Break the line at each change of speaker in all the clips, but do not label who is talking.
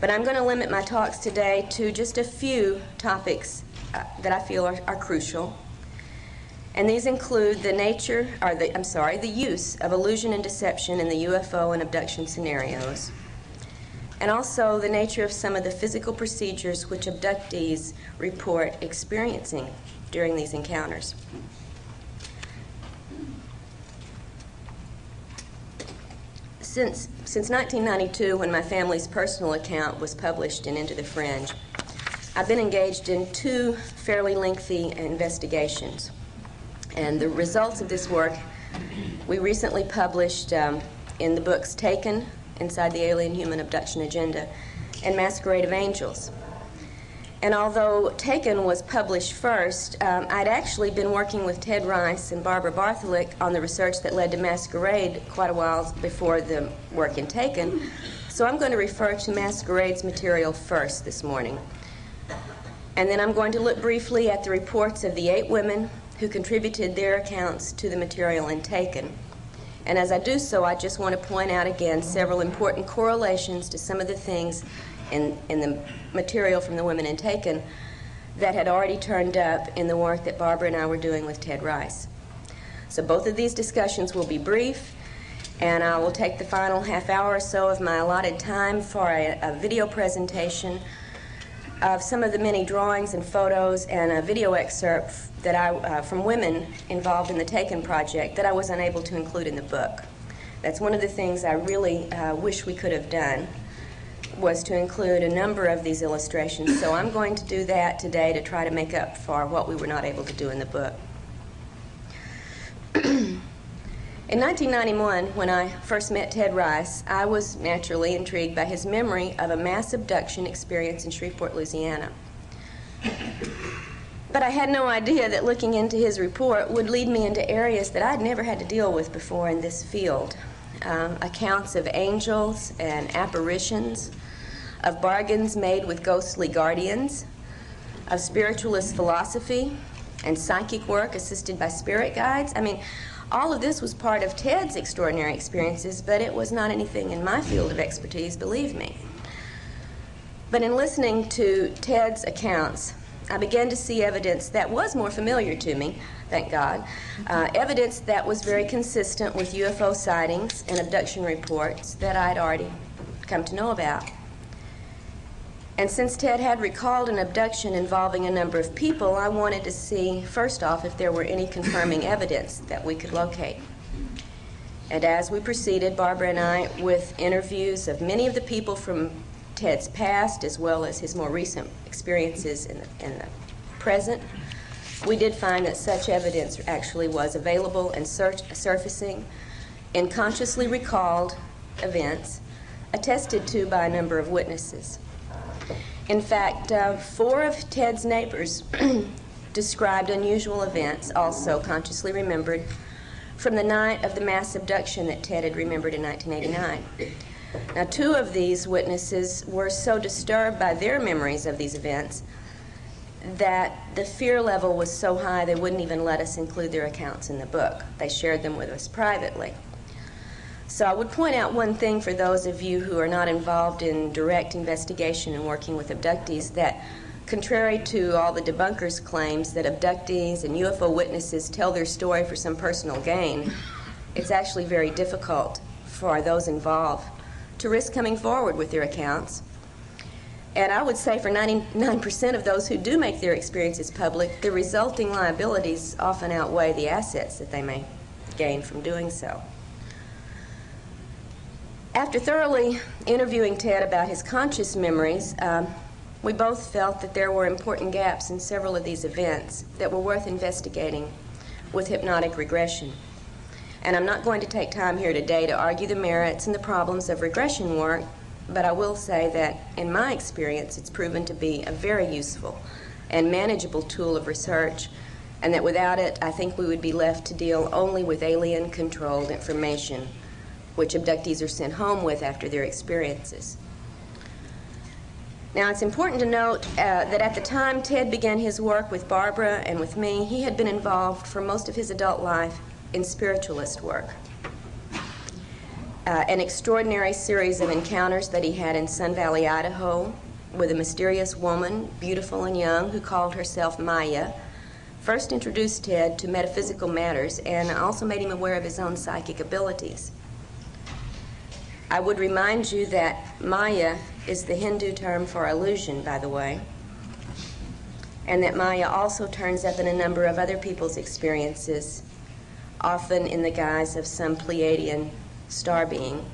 But I'm going to limit my talks today to just a few topics that I feel are crucial. And these include the use of illusion and deception in the UFO and abduction scenarios, and also the nature of some of the physical procedures which abductees report experiencing during these encounters. Since 1992, when my family's personal account was published in Into the Fringe, I've been engaged in two fairly lengthy investigations. And the results of this work we recently published in the books Taken, Inside the Alien Human Abduction Agenda, and Masquerade of Angels. And although Taken was published first, I'd actually been working with Ted Rice and Barbara Bartholick on the research that led to Masquerade quite a while before the work in Taken. So I'm going to refer to Masquerade's material first this morning. And then I'm going to look briefly at the reports of the 8 women who contributed their accounts to the material in Taken. And as I do so, I just want to point out again several important correlations to some of the things in the material from the women in Taken that had already turned up in the work that Barbara and I were doing with Ted Rice. So both of these discussions will be brief, and I will take the final half hour or so of my allotted time for a video presentation of some of the many drawings and photos and a video excerpt that from women involved in the Taken project that I was unable to include in the book. That's one of the things I really wish we could have done, was to include a number of these illustrations. So I'm going to do that today to try to make up for what we were not able to do in the book. In 1991, when I first met Ted Rice, I was naturally intrigued by his memory of a mass abduction experience in Shreveport, Louisiana. But I had no idea that looking into his report would lead me into areas that I'd never had to deal with before in this field. Accounts of angels and apparitions, of bargains made with ghostly guardians, of spiritualist philosophy and psychic work assisted by spirit guides. I mean, all of this was part of Ted's extraordinary experiences, but it was not anything in my field of expertise, believe me. But in listening to Ted's accounts, I began to see evidence that was more familiar to me, thank God, evidence that was very consistent with UFO sightings and abduction reports that I'd already come to know about. And since Ted had recalled an abduction involving a number of people, I wanted to see, first off, if there were any confirming evidence that we could locate. And as we proceeded, Barbara and I, with interviews of many of the people from Ted's past, as well as his more recent experiences in the present, we did find that such evidence actually was available and surfacing in consciously recalled events attested to by a number of witnesses. In fact, 4 of Ted's neighbors described unusual events, also consciously remembered, from the night of the mass abduction that Ted had remembered in 1989. Now, 2 of these witnesses were so disturbed by their memories of these events that the fear level was so high they wouldn't even let us include their accounts in the book. They shared them with us privately. So I would point out one thing for those of you who are not involved in direct investigation and working with abductees, that contrary to all the debunkers' claims that abductees and UFO witnesses tell their story for some personal gain, it's actually very difficult for those involved to risk coming forward with their accounts. And I would say for 99% of those who do make their experiences public, the resulting liabilities often outweigh the assets that they may gain from doing so. After thoroughly interviewing Ted about his conscious memories, we both felt that there were important gaps in several of these events that were worth investigating with hypnotic regression. And I'm not going to take time here today to argue the merits and the problems of regression work, but I will say that in my experience it's proven to be a very useful and manageable tool of research, and that without it I think we would be left to deal only with alien-controlled information which abductees are sent home with after their experiences. Now, it's important to note that at the time Ted began his work with Barbara and with me, he had been involved for most of his adult life in spiritualist work. an extraordinary series of encounters that he had in Sun Valley, Idaho, with a mysterious woman, beautiful and young, who called herself Maya, first introduced Ted to metaphysical matters and also made him aware of his own psychic abilities. I would remind you that Maya is the Hindu term for illusion, by the way, and that Maya also turns up in a number of other people's experiences, often in the guise of some Pleiadian star being.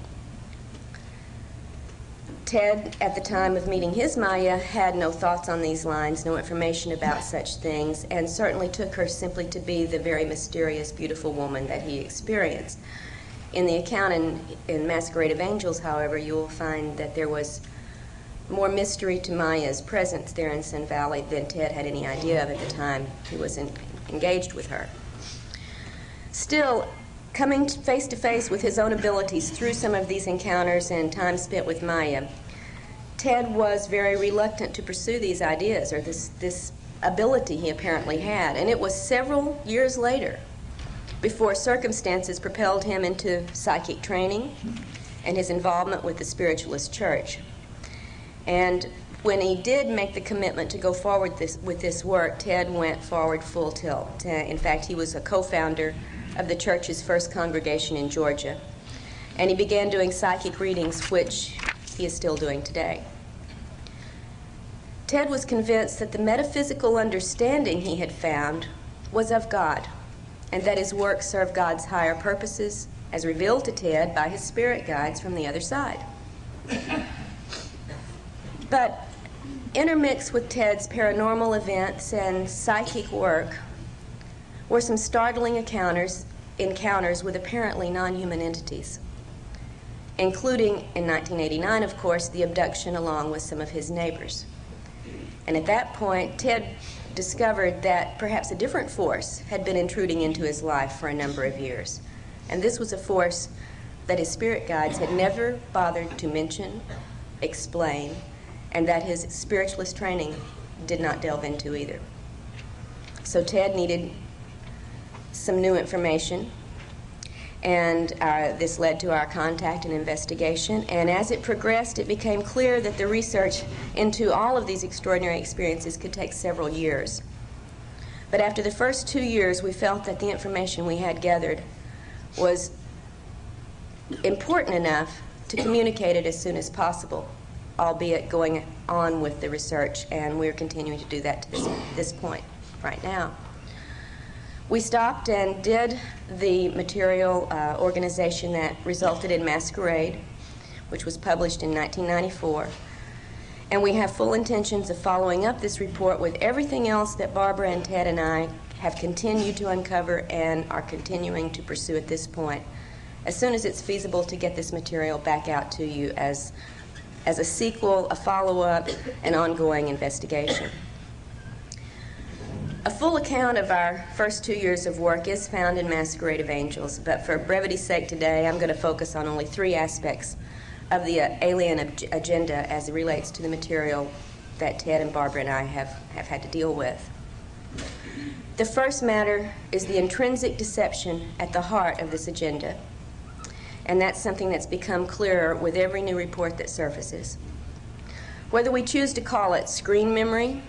Ted, at the time of meeting his Maya, had no thoughts on these lines, no information about such things, and certainly took her simply to be the very mysterious, beautiful woman that he experienced. In the account in Masquerade of Angels, however, you will find that there was more mystery to Maya's presence there in Sun Valley than Ted had any idea of at the time he was engaged with her. Still, coming face to face with his own abilities through some of these encounters and time spent with Maya, Ted was very reluctant to pursue these ideas or this ability he apparently had. And it was several years later before circumstances propelled him into psychic training and his involvement with the Spiritualist Church. And when he did make the commitment to go forward with this work, Ted went forward full tilt. In fact, he was a co-founder of the church's first congregation in Georgia. And he began doing psychic readings, which he is still doing today. Ted was convinced that the metaphysical understanding he had found was of God, and that his work served God's higher purposes, as revealed to Ted by his spirit guides from the other side. But intermixed with Ted's paranormal events and psychic work were some startling encounters with apparently non-human entities, including, in 1989, of course, the abduction along with some of his neighbors. And at that point, Ted discovered that perhaps a different force had been intruding into his life for a number of years. And this was a force that his spirit guides had never bothered to mention, explain, and that his spiritualist training did not delve into either. So Ted needed some new information, and this led to our contact and investigation. And as it progressed, it became clear that the research into all of these extraordinary experiences could take several years. But after the first 2 years, we felt that the information we had gathered was important enough to communicate it as soon as possible, albeit going on with the research, and we're continuing to do that to this point right now. We stopped and did the material organization that resulted in Masquerade, which was published in 1994. And we have full intentions of following up this report with everything else that Barbara and Ted and I have continued to uncover and are continuing to pursue at this point, as soon as it's feasible to get this material back out to you as a sequel, a follow-up, an ongoing investigation. A full account of our first 2 years of work is found in Masquerade of Angels, but for brevity's sake today, I'm going to focus on only 3 aspects of the alien agenda as it relates to the material that Ted and Barbara and I have had to deal with. The first matter is the intrinsic deception at the heart of this agenda, and that's something that's become clearer with every new report that surfaces. Whether we choose to call it screen memory,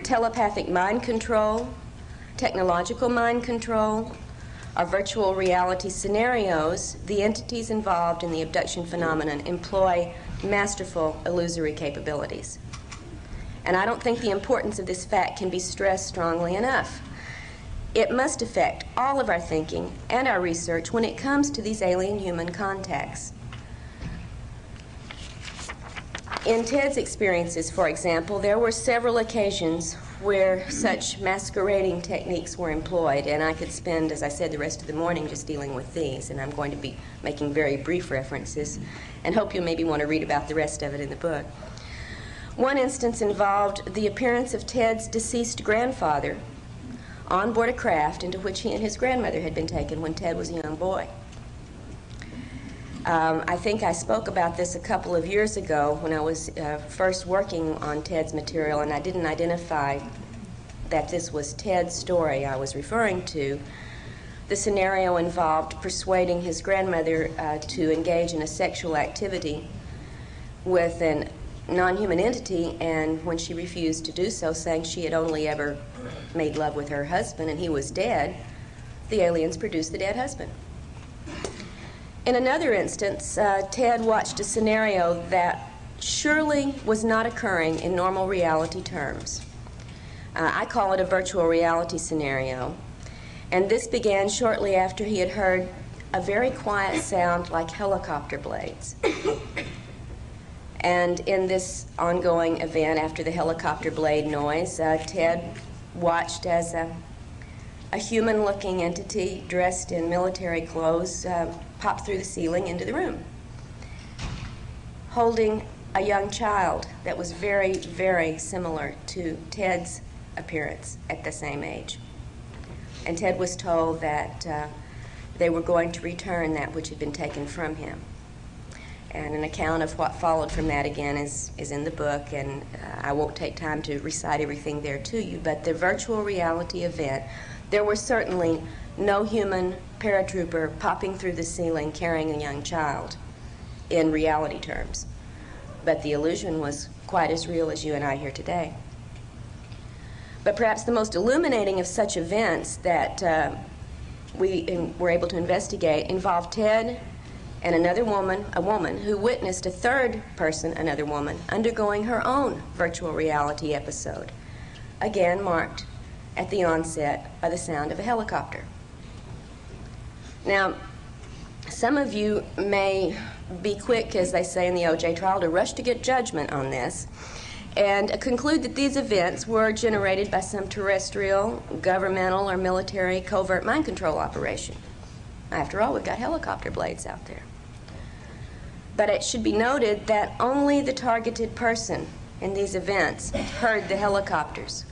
telepathic mind control, technological mind control, or virtual reality scenarios, the entities involved in the abduction phenomenon employ masterful illusory capabilities. And I don't think the importance of this fact can be stressed strongly enough. It must affect all of our thinking and our research when it comes to these alien-human contacts. In Ted's experiences, for example, there were several occasions where such masquerading techniques were employed, and I could spend, as I said, the rest of the morning just dealing with these, and I'm going to be making very brief references, and hope you'll maybe want to read about the rest of it in the book. One instance involved the appearance of Ted's deceased grandfather on board a craft into which he and his grandmother had been taken when Ted was a young boy. I think I spoke about this a couple of years ago when I was first working on Ted's material, and I didn't identify that this was Ted's story I was referring to. The scenario involved persuading his grandmother to engage in a sexual activity with a non-human entity, and when she refused to do so, saying she had only ever made love with her husband and he was dead, the aliens produced the dead husband. In another instance, Ted watched a scenario that surely was not occurring in normal reality terms. I call it a virtual reality scenario. And this began shortly after he had heard a very quiet sound like helicopter blades. And in this ongoing event, after the helicopter blade noise, Ted watched as a human-looking entity dressed in military clothes popped through the ceiling into the room, holding a young child that was very, very similar to Ted's appearance at the same age. And Ted was told that they were going to return that which had been taken from him. And an account of what followed from that, again, is in the book, and I won't take time to recite everything there to you, but the virtual reality event, there were certainly no human paratrooper popping through the ceiling carrying a young child in reality terms. But the illusion was quite as real as you and I here today. But perhaps the most illuminating of such events that we were able to investigate involved Ted and another woman, a woman who witnessed a third person, another woman, undergoing her own virtual reality episode, again marked at the onset by the sound of a helicopter. Now, some of you may be quick, as they say in the O.J. trial, to rush to get judgment on this and conclude that these events were generated by some terrestrial, governmental, or military covert mind control operation. After all, we've got helicopter blades out there. But it should be noted that only the targeted person in these events heard the helicopters,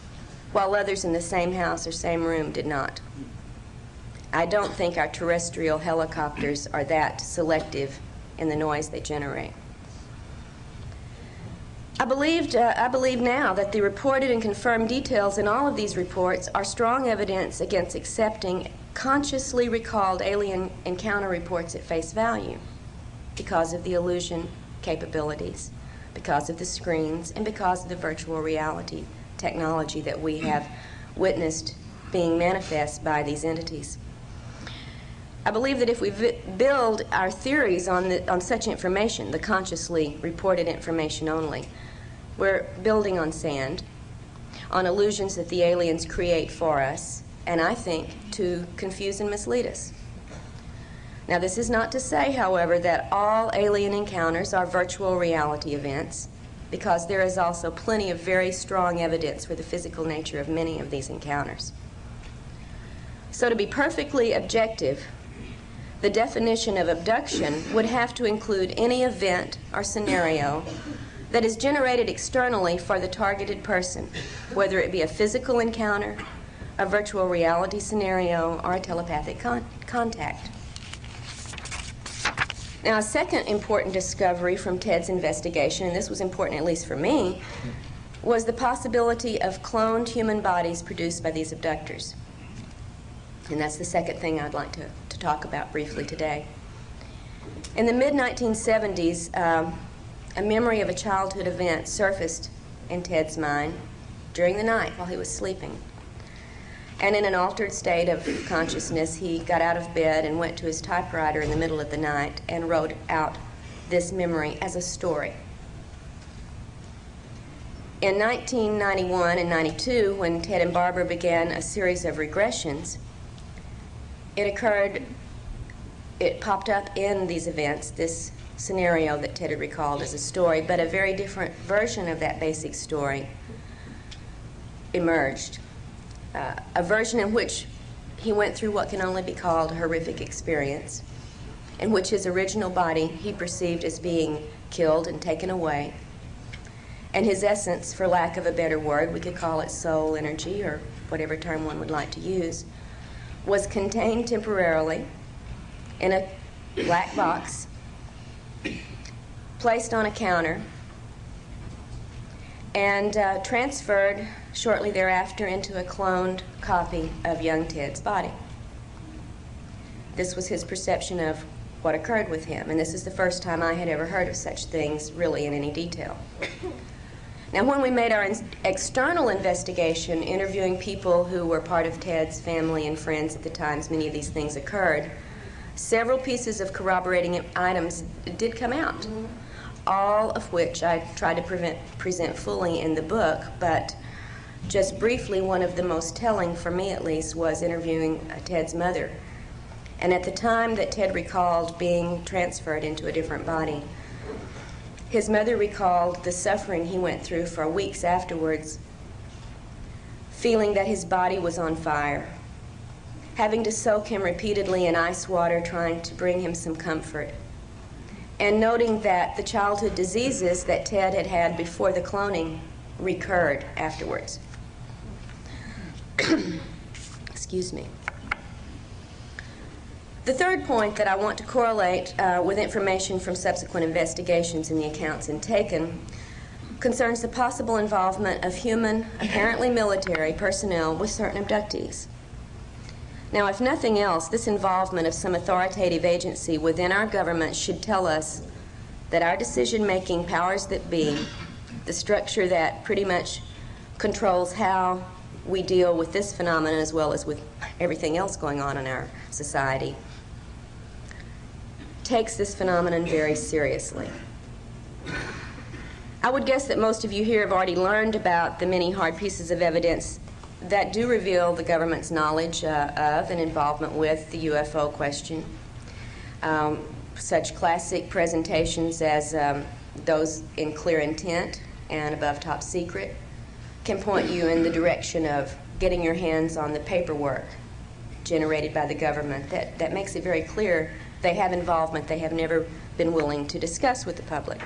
while others in the same house or same room did not. I don't think our terrestrial helicopters are that selective in the noise they generate. I believe now that the reported and confirmed details in all of these reports are strong evidence against accepting consciously recalled alien encounter reports at face value because of the illusion capabilities, because of the screens, and because of the virtual reality technology that we have witnessed being manifest by these entities. I believe that if we build our theories on such information, the consciously reported information only, we're building on sand, on illusions that the aliens create for us, and I think to confuse and mislead us. Now, this is not to say, however, that all alien encounters are virtual reality events, because there is also plenty of very strong evidence for the physical nature of many of these encounters. So to be perfectly objective, the definition of abduction would have to include any event or scenario that is generated externally for the targeted person, whether it be a physical encounter, a virtual reality scenario, or a telepathic contact. Now, a second important discovery from Ted's investigation, and this was important at least for me, was the possibility of cloned human bodies produced by these abductors. And that's the second thing I'd like to talk about briefly today. In the mid-1970s, a memory of a childhood event surfaced in Ted's mind during the night while he was sleeping. And in an altered state of consciousness, he got out of bed and went to his typewriter in the middle of the night and wrote out this memory as a story. In 1991 and 92, when Ted and Barbara began a series of regressions, it popped up in these events, this scenario that Ted had recalled as a story, but a very different version of that basic story emerged. A version in which he went through what can only be called a horrific experience, in which his original body he perceived as being killed and taken away, and his essence, for lack of a better word, we could call it soul energy or whatever term one would like to use, was contained temporarily in a black box, placed on a counter, and transferred shortly thereafter into a cloned copy of young Ted's body. This was his perception of what occurred with him, and this is the first time I had ever heard of such things really in any detail. Now, when we made our external investigation, interviewing people who were part of Ted's family and friends at the times many of these things occurred, several pieces of corroborating items did come out, all of which I tried to present fully in the book, but just briefly, one of the most telling, for me at least, was interviewing Ted's mother. And at the time that Ted recalled being transferred into a different body, his mother recalled the suffering he went through for weeks afterwards, feeling that his body was on fire, having to soak him repeatedly in ice water, trying to bring him some comfort, and noting that the childhood diseases that Ted had had before the cloning recurred afterwards. Excuse me. The third point that I want to correlate with information from subsequent investigations in the accounts taken concerns the possible involvement of human, apparently military, personnel with certain abductees. Now, if nothing else, this involvement of some authoritative agency within our government should tell us that our decision-making powers that be, the structure that pretty much controls how we deal with this phenomenon as well as with everything else going on in our society, takes this phenomenon very seriously. I would guess that most of you here have already learned about the many hard pieces of evidence that do reveal the government's knowledge of and involvement with the UFO question. Such classic presentations as those in Clear Intent and Above Top Secret can point you in the direction of getting your hands on the paperwork generated by the government that makes it very clear they have involvement they have never been willing to discuss with the public.